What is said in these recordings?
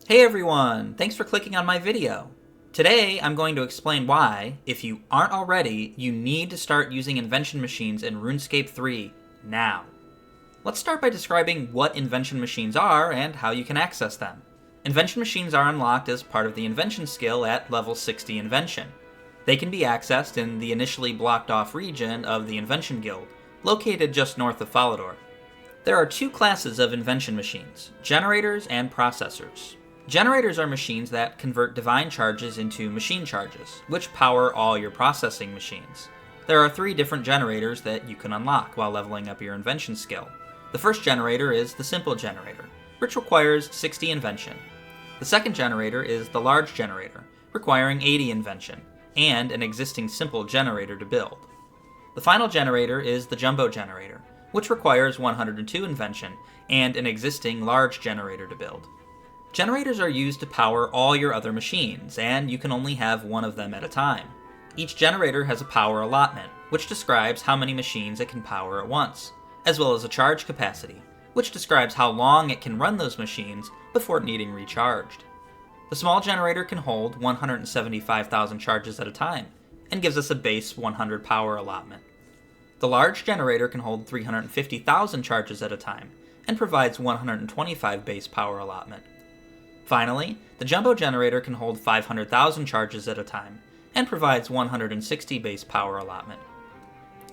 Hey everyone! Thanks for clicking on my video. Today I'm going to explain why, if you aren't already, you need to start using Invention machines in RuneScape 3 now. Let's start by describing what Invention machines are and how you can access them. Invention machines are unlocked as part of the Invention skill at level 60 Invention. They can be accessed in the initially blocked off region of the Invention Guild, located just north of Falador. There are two classes of Invention machines, generators and processors. Generators are machines that convert divine charges into machine charges, which power all your processing machines. There are three different generators that you can unlock while leveling up your Invention skill. The first generator is the simple generator, which requires 60 Invention. The second generator is the large generator, requiring 80 Invention, and an existing simple generator to build. The final generator is the jumbo generator, which requires 102 Invention and an existing large generator to build. Generators are used to power all your other machines, and you can only have one of them at a time. Each generator has a power allotment, which describes how many machines it can power at once, as well as a charge capacity, which describes how long it can run those machines before needing recharged. The small generator can hold 175,000 charges at a time, and gives us a base 100 power allotment. The large generator can hold 350,000 charges at a time, and provides 125 base power allotment. Finally, the jumbo generator can hold 500,000 charges at a time, and provides 160 base power allotment.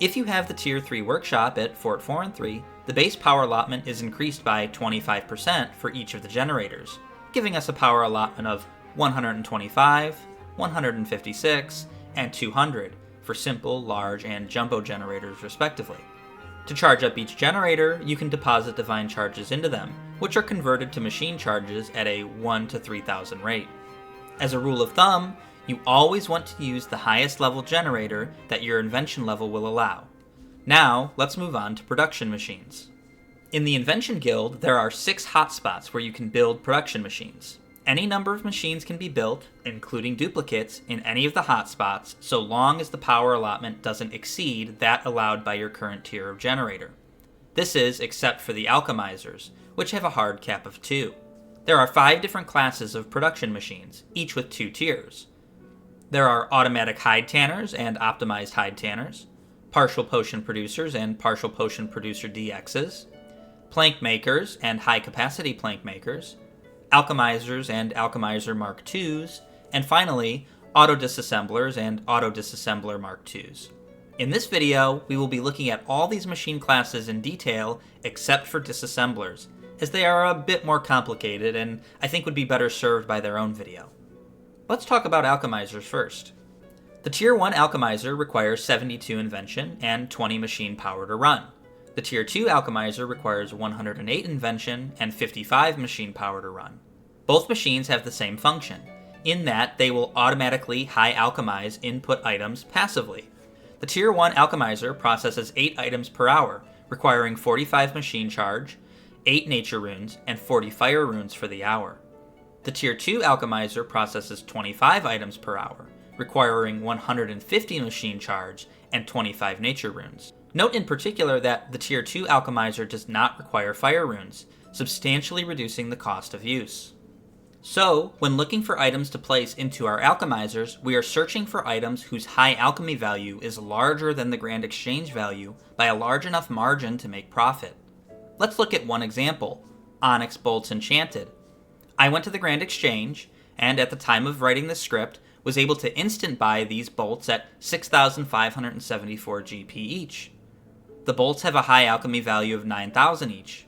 If you have the Tier 3 workshop at Fort 4 and 3, the base power allotment is increased by 25% for each of the generators, giving us a power allotment of 125, 156, and 200 for simple, large, and jumbo generators respectively. To charge up each generator, you can deposit divine charges into them, which are converted to machine charges at a 1 to 3,000 rate. As a rule of thumb, you always want to use the highest level generator that your invention level will allow. Now, let's move on to production machines. In the Invention Guild, there are 6 hotspots where you can build production machines. Any number of machines can be built, including duplicates, in any of the hotspots, so long as the power allotment doesn't exceed that allowed by your current tier of generator. This is except for the Alchemisers, which have a hard cap of 2. There are 5 different classes of production machines, each with 2 tiers. There are automatic hide tanners and optimized hide tanners, partial potion producers and partial potion producer DXs, plank makers and high capacity plank makers, Alchemisers and Alchemiser Mark IIs, and finally, auto-disassemblers and auto-disassembler Mark IIs. In this video, we will be looking at all these machine classes in detail except for disassemblers, as they are a bit more complicated and I think would be better served by their own video. Let's talk about Alchemisers first. The Tier 1 Alchemiser requires 72 Invention and 20 machine power to run. The Tier 2 Alchemiser requires 108 Invention and 55 machine power to run. Both machines have the same function, in that they will automatically high alchemize input items passively. The Tier 1 Alchemiser processes 8 items per hour, requiring 45 machine charge, 8 nature runes, and 40 fire runes for the hour. The Tier 2 Alchemiser processes 25 items per hour, requiring 150 machine charge and 25 nature runes. Note in particular that the Tier 2 Alchemiser does not require fire runes, substantially reducing the cost of use. So, when looking for items to place into our Alchemisers, we are searching for items whose high alchemy value is larger than the Grand Exchange value by a large enough margin to make profit. Let's look at one example, Onyx Bolts Enchanted. I went to the Grand Exchange, and at the time of writing the script, was able to instant buy these bolts at 6,574 GP each. The bolts have a high alchemy value of 9,000 each.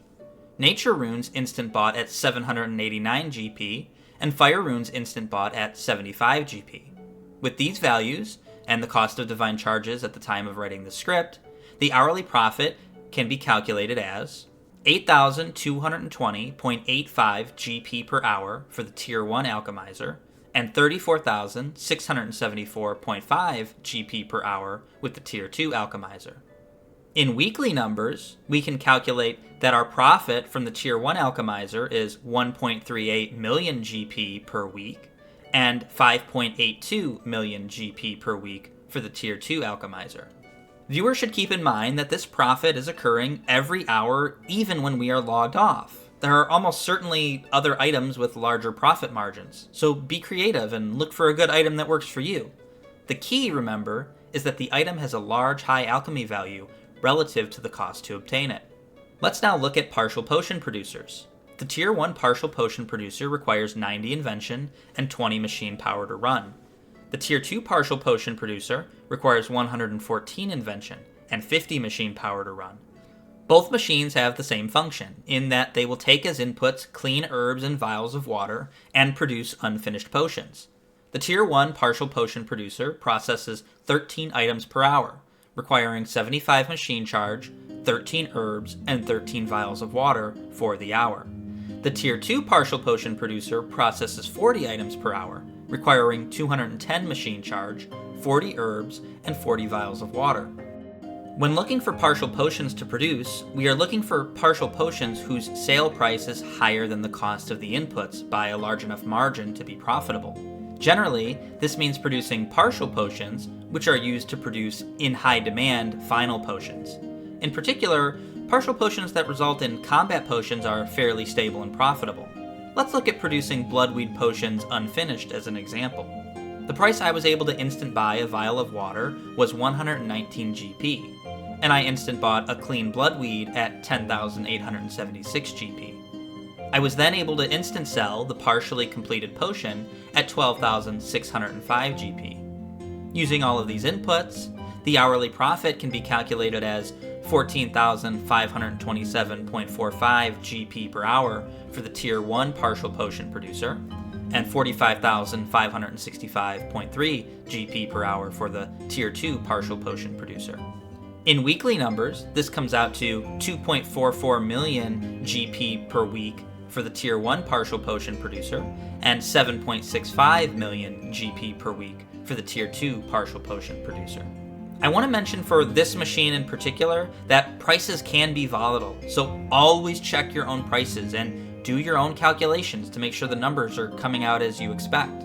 Nature runes instant bought at 789 GP, and fire runes instant bought at 75 GP. With these values, and the cost of divine charges at the time of writing the script, the hourly profit can be calculated as 8,220.85 GP per hour for the Tier 1 Alchemiser, and 34,674.5 GP per hour with the Tier 2 Alchemiser. In weekly numbers, we can calculate that our profit from the Tier 1 Alchemiser is 1.38 million GP per week, and 5.82 million GP per week for the Tier 2 Alchemiser. Viewers should keep in mind that this profit is occurring every hour even when we are logged off. There are almost certainly other items with larger profit margins, so be creative and look for a good item that works for you. The key, remember, is that the item has a large high alchemy value relative to the cost to obtain it. Let's now look at partial potion producers. The Tier 1 partial potion producer requires 90 invention and 20 machine power to run. The Tier 2 partial potion producer requires 114 invention and 50 machine power to run. Both machines have the same function, in that they will take as inputs clean herbs and vials of water and produce unfinished potions. The Tier 1 partial potion producer processes 13 items per hour, requiring 75 machine charge, 13 herbs, and 13 vials of water for the hour. The Tier 2 partial potion producer processes 40 items per hour, requiring 210 machine charge, 40 herbs, and 40 vials of water. When looking for partial potions to produce, we are looking for partial potions whose sale price is higher than the cost of the inputs by a large enough margin to be profitable. Generally, this means producing partial potions, which are used to produce in high demand final potions. In particular, partial potions that result in combat potions are fairly stable and profitable. Let's look at producing Bloodweed potions unfinished as an example. The price I was able to instant buy a vial of water was 119 GP, and I instant bought a clean Bloodweed at 10,876 GP. I was then able to instant sell the partially completed potion at 12,605 GP. Using all of these inputs, the hourly profit can be calculated as 14,527.45 GP per hour for the Tier 1 partial potion producer, and 45,565.3 GP per hour for the Tier 2 partial potion producer. In weekly numbers, this comes out to 2.44 million GP per week for the Tier 1 partial potion producer, and 7.65 million GP per week for the Tier 2 partial potion producer. I want to mention for this machine in particular that prices can be volatile, so always check your own prices and do your own calculations to make sure the numbers are coming out as you expect.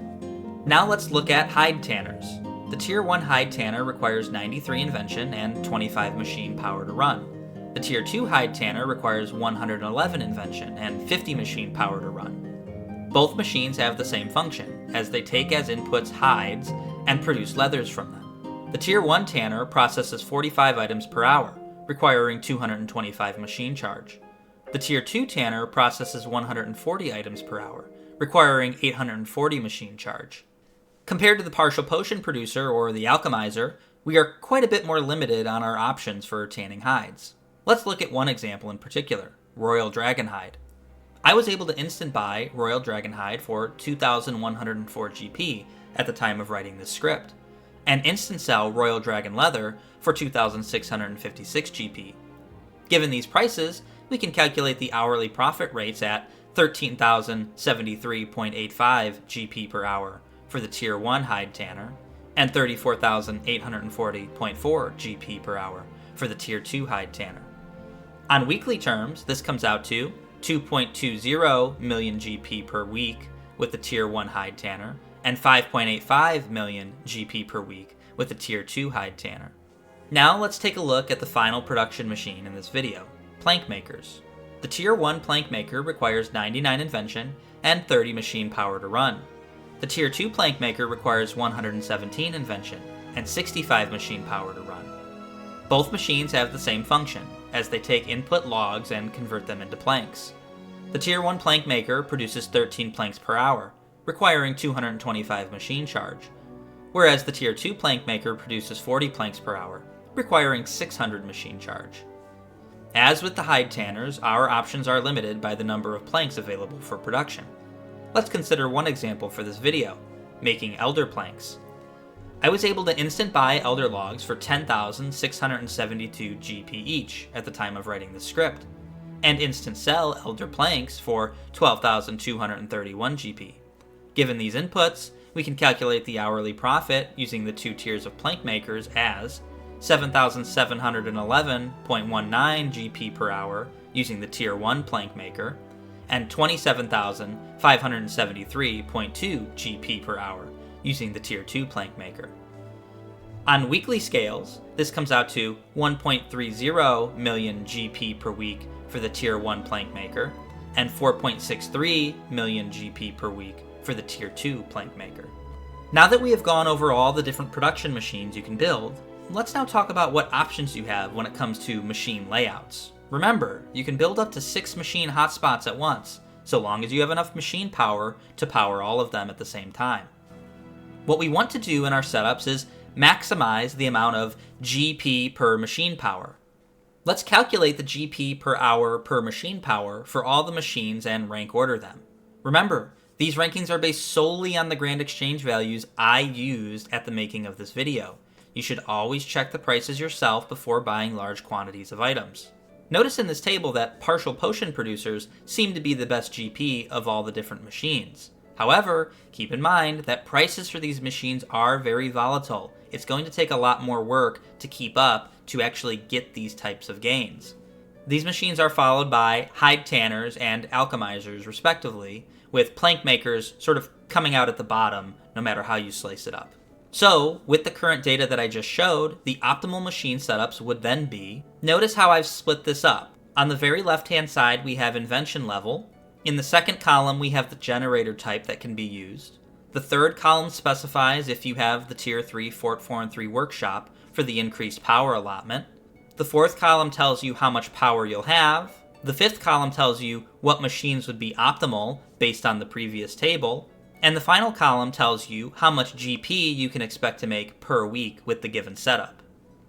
Now let's look at hide tanners. The Tier 1 hide tanner requires 93 invention and 25 machine power to run. The Tier 2 hide tanner requires 111 invention and 50 machine power to run. Both machines have the same function, as they take as inputs hides and produce leathers from them. The Tier 1 tanner processes 45 items per hour, requiring 225 machine charge. The Tier 2 tanner processes 140 items per hour, requiring 840 machine charge. Compared to the partial potion producer or the alchemizer, we are quite a bit more limited on our options for tanning hides. Let's look at one example in particular, Royal Dragonhide. I was able to instant buy Royal Dragonhide for 2,104 GP at the time of writing this script, and instant sell Royal Dragon Leather for 2,656 GP. Given these prices, we can calculate the hourly profit rates at 13,073.85 GP per hour for the Tier 1 hide tanner, and 34,840.4 GP per hour for the Tier 2 hide tanner. On weekly terms, this comes out to 2.20 million GP per week with the Tier 1 hide tanner, and 5.85 million GP per week with the Tier 2 hide tanner. Now let's take a look at the final production machine in this video, plank makers. The Tier 1 plank maker requires 99 invention and 30 machine power to run. The Tier 2 plank maker requires 117 invention and 65 machine power to run. Both machines have the same function, as they take input logs and convert them into planks. The Tier 1 plank maker produces 13 planks per hour, requiring 225 machine charge, whereas the Tier 2 plank maker produces 40 planks per hour, requiring 600 machine charge. As with the hide tanners, our options are limited by the number of planks available for production. Let's consider one example for this video, making elder planks. I was able to instant buy elder logs for 10,672 GP each at the time of writing the script, and instant sell elder planks for 12,231 GP. Given these inputs, we can calculate the hourly profit using the two tiers of plank makers as 7,711.19 GP per hour using the Tier 1 plank maker, and 27,573.2 GP per hour using the Tier 2 plank maker. On weekly scales, this comes out to 1.30 million GP per week for the Tier 1 plank maker, and 4.63 million GP per week for the Tier 2 plank maker. Now that we have gone over all the different production machines you can build, let's now talk about what options you have when it comes to machine layouts. Remember, you can build up to 6 machine hotspots at once, so long as you have enough machine power to power all of them at the same time. What we want to do in our setups is maximize the amount of GP per machine power. Let's calculate the GP per hour per machine power for all the machines and rank order them. Remember, these rankings are based solely on the Grand Exchange values I used at the making of this video. You should always check the prices yourself before buying large quantities of items. Notice in this table that partial potion producers seem to be the best GP of all the different machines. However, keep in mind that prices for these machines are very volatile. It's going to take a lot more work to keep up to actually get these types of gains. These machines are followed by hide tanners and alchemisers respectively, with plank makers sort of coming out at the bottom no matter how you slice it up. So, with the current data that I just showed, the optimal machine setups would then be, notice how I've split this up. On the very left-hand side, we have Invention level. In the second column, we have the generator type that can be used. The third column specifies if you have the Tier 3 Fort 4 and 3 workshop for the increased power allotment. The fourth column tells you how much power you'll have. The fifth column tells you what machines would be optimal based on the previous table. And the final column tells you how much GP you can expect to make per week with the given setup.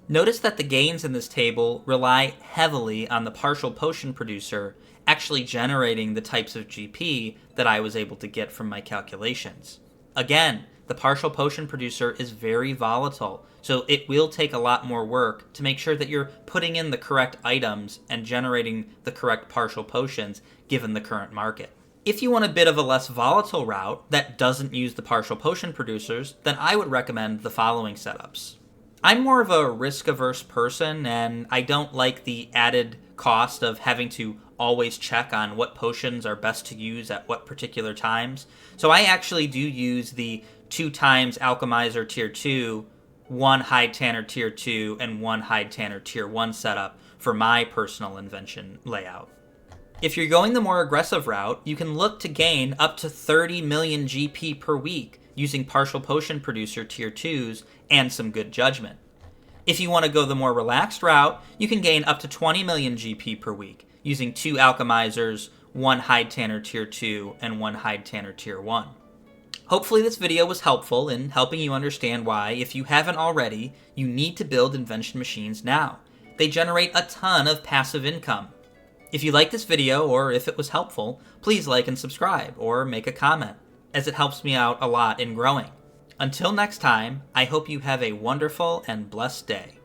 Notice that the gains in this table rely heavily on the partial potion producer actually generating the types of GP that I was able to get from my calculations. Again, the partial potion producer is very volatile, so it will take a lot more work to make sure that you're putting in the correct items and generating the correct partial potions given the current market. If you want a bit of a less volatile route that doesn't use the partial potion producers, then I would recommend the following setups. I'm more of a risk-averse person, and I don't like the added cost of having to always check on what potions are best to use at what particular times. So I actually do use the 2 times Alchemiser Tier 2, 1 Hide Tanner Tier 2, and 1 Hide Tanner Tier 1 setup for my personal Invention layout. If you're going the more aggressive route, you can look to gain up to 30 million GP per week using partial potion producer Tier 2s and some good judgment. If you want to go the more relaxed route, you can gain up to 20 million GP per week using 2 Alchemisers, 1 Hide Tanner Tier 2, and 1 Hide Tanner Tier 1. Hopefully this video was helpful in helping you understand why, if you haven't already, you need to build Invention machines now. They generate a ton of passive income. If you like this video, or if it was helpful, please like and subscribe, or make a comment, as it helps me out a lot in growing. Until next time, I hope you have a wonderful and blessed day.